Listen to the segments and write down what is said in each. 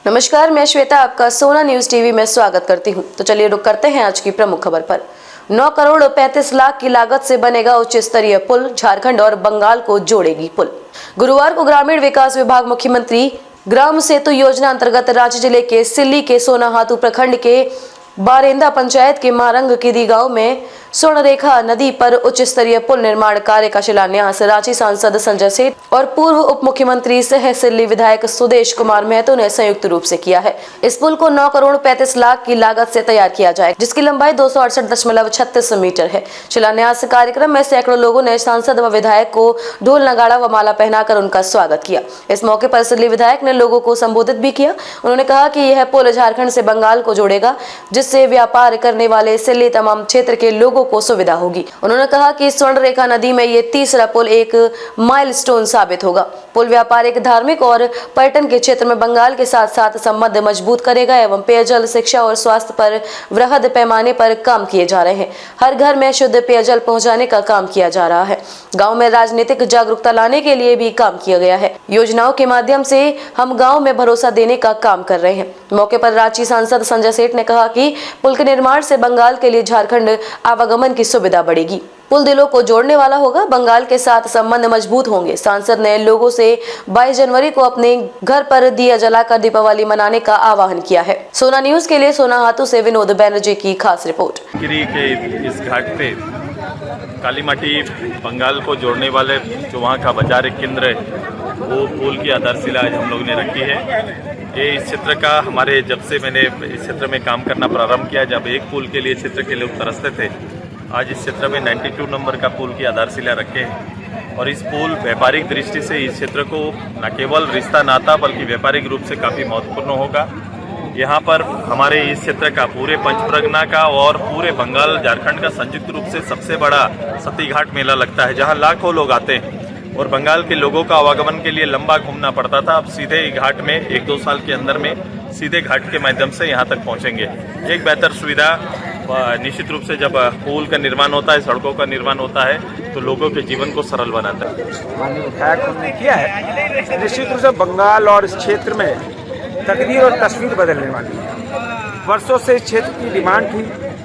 नमस्कार, मैं श्वेता आपका सोना न्यूज टीवी में स्वागत करती हूं। तो चलिए रुक करते हैं आज की प्रमुख खबर पर। 9 करोड़ 35 लाख की लागत से बनेगा उच्च स्तरीय पुल, झारखंड और बंगाल को जोड़ेगी पुल। गुरुवार को ग्रामीण विकास विभाग मुख्यमंत्री ग्राम सेतु योजना अंतर्गत रांची जिले के सिल्ली के सोनाहातू प्रखंड के बारेंदा पंचायत के मारंग किदी गांव में स्वर्णरेखा नदी पर उच्च स्तरीय पुल निर्माण कार्य का शिलान्यास रांची सांसद संजय सेठ और पूर्व उप मुख्यमंत्री सह सिल्ली विधायक सुदेश कुमार महतो ने संयुक्त रूप से किया है। इस पुल को 9 करोड़ 35 लाख की लागत से तैयार किया जाएगा, जिसकी लंबाई 268.36 मीटर है। शिलान्यास कार्यक्रम में सैकड़ों लोगों ने सांसद व विधायक को ढोल नगाड़ा व माला पहनाकर उनका स्वागत किया। इस मौके पर सिल्ली विधायक ने लोगों को संबोधित भी किया। उन्होंने कहा कि यह पुल झारखंड से बंगाल को जोड़ेगा, जिससे व्यापार करने वाले सिल्ली तमाम क्षेत्र के लोगों को सुविधा होगी। उन्होंने कहा कि स्वर्णरेखा नदी में ये तीसरा पुल एक माइलस्टोन साबित होगा। पुल व्यापारिक, धार्मिक और पर्यटन के क्षेत्र में बंगाल के साथ साथ संबंध मजबूत करेगा एवं पेयजल, शिक्षा और स्वास्थ्य पर वृहद पैमाने पर काम किए जा रहे हैं। हर घर में शुद्ध पेयजल पहुंचाने का काम किया जा रहा है। गाँव में राजनीतिक जागरूकता लाने के लिए भी काम किया गया है। योजनाओं के माध्यम से हम गाँव में भरोसा देने का काम कर रहे हैं। मौके पर रांची सांसद संजय सेठ ने कहा कि पुल के निर्माण से बंगाल के लिए झारखंड आवागमन की सुविधा बढ़ेगी। पुल दिलों को जोड़ने वाला होगा, बंगाल के साथ संबंध मजबूत होंगे। सांसद ने लोगों से 22 जनवरी को अपने घर पर दिया जलाकर दीपावली मनाने का आह्वान किया है। सोना न्यूज के लिए सोनाहातू से विनोद बैनर्जी की खास रिपोर्ट। गिरी के इस घाट पे काली माटी बंगाल को जोड़ने वाले जो वहाँ का बाजार केंद्र है, वो पुल की आधारशिला आज हम लोग ने रखी है। ये इस क्षेत्र का हमारे जब से मैंने इस क्षेत्र में काम करना प्रारंभ किया, जब एक पुल के लिए क्षेत्र के लोग तरसते थे, आज इस क्षेत्र में 92 नंबर का पुल की आधारशिला रखे हैं। और इस पुल व्यापारिक दृष्टि से इस क्षेत्र को न केवल रिश्ता नाता बल्कि व्यापारिक रूप से काफ़ी महत्वपूर्ण होगा। यहाँ पर हमारे इस क्षेत्र का, पूरे पंचप्रगना का और पूरे बंगाल झारखंड का संयुक्त रूप से सबसे बड़ा सती घाट मेला लगता है, जहाँ लाखों लोग आते हैं। और बंगाल के लोगों का आवागमन के लिए लंबा घूमना पड़ता था, अब सीधे घाट में 1-2 साल के अंदर में सीधे घाट के माध्यम से यहाँ तक पहुँचेंगे। एक बेहतर सुविधा निश्चित रूप से जब पुल का निर्माण होता है, सड़कों का निर्माण होता है, तो लोगों के जीवन को सरल बनाता है। माननीय विधायक ने किया है, निश्चित रूप से बंगाल और इस क्षेत्र में तकदीर और तस्वीर बदलने वाली है। वर्षों से इस क्षेत्र की डिमांड थी,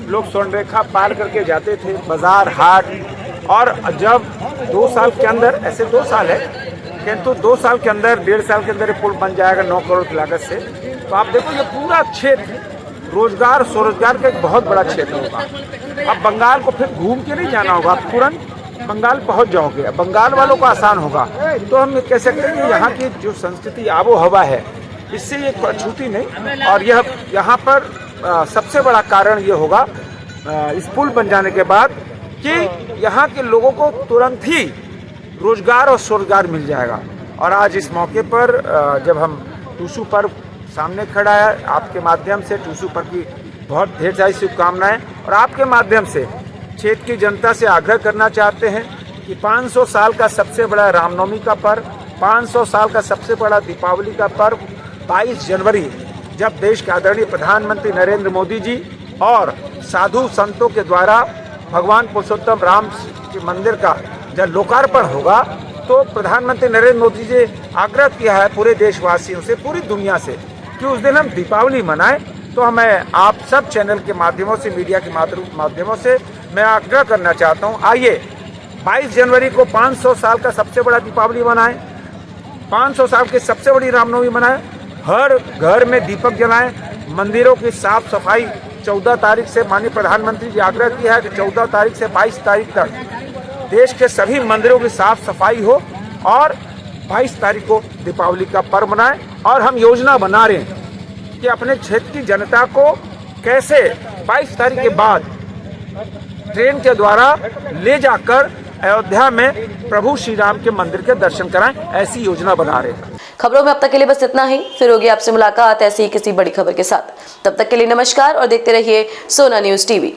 लोग स्वर्णरेखा पार करके जाते थे, बाजार हाट, और जब 2 साल के अंदर, ऐसे 2 साल है किंतु 2 साल के अंदर, 1.5 साल के अंदर ये पुल बन जाएगा 9 करोड़ की लागत से। तो आप देखो ये पूरा क्षेत्र रोजगार, स्वरोजगार का एक बहुत बड़ा क्षेत्र होगा। अब बंगाल को फिर घूम के नहीं जाना होगा, आप तुरंत बंगाल पहुंच जाओगे। बंगाल वालों को आसान होगा। तो हम कह सकते हैं कि यहाँ की जो संस्कृति, आबो हवा है, इससे ये छूती नहीं। और यह यहाँ पर सबसे बड़ा कारण ये होगा इस पुल बन जाने के बाद कि यहाँ के लोगों को तुरंत ही रोजगार और स्वरोजगार मिल जाएगा। और आज इस मौके पर जब हम टूसू पर्व सामने खड़ा है, आपके माध्यम से टूसू पर्व की बहुत ढेर सारी शुभकामनाएं। और आपके माध्यम से क्षेत्र की जनता से आग्रह करना चाहते हैं कि 500 साल का सबसे बड़ा रामनवमी का पर्व, 500 साल का सबसे बड़ा दीपावली का पर्व 22 जनवरी, जब देश के आदरणीय प्रधानमंत्री नरेंद्र मोदी जी और साधु संतों के द्वारा भगवान पुरुषोत्तम राम के मंदिर का जब लोकार्पण होगा, तो प्रधानमंत्री नरेंद्र मोदी जी आग्रह किया है पूरे देशवासियों से, पूरी दुनिया से, कि उस दिन हम दीपावली मनाएं। तो हमें आप सब चैनल के माध्यमों से, मीडिया के माध्यमों से मैं आग्रह करना चाहता हूं, आइए 22 जनवरी को 500 साल का सबसे बड़ा दीपावली मनाएं, 500 साल की सबसे बड़ी रामनवमी मनाएं, हर घर में दीपक जलाएं, मंदिरों की साफ सफाई 14 तारीख से, माननीय प्रधानमंत्री जी आग्रह किया है कि 14 तारीख से 22 तारीख तक देश के सभी मंदिरों की साफ सफाई हो और 22 तारीख को दीपावली का पर्व मनाएं। और हम योजना बना रहे हैं कि अपने क्षेत्र की जनता को कैसे 22 तारीख के बाद ट्रेन के द्वारा ले जाकर अयोध्या में प्रभु श्री राम के मंदिर के दर्शन कराएं, ऐसी योजना बना रहे हैं। खबरों में अब तक के लिए बस इतना ही। फिर होगी आपसे मुलाकात ऐसी ही किसी बड़ी खबर के साथ। तब तक के लिए नमस्कार और देखते रहिए सोना न्यूज टीवी।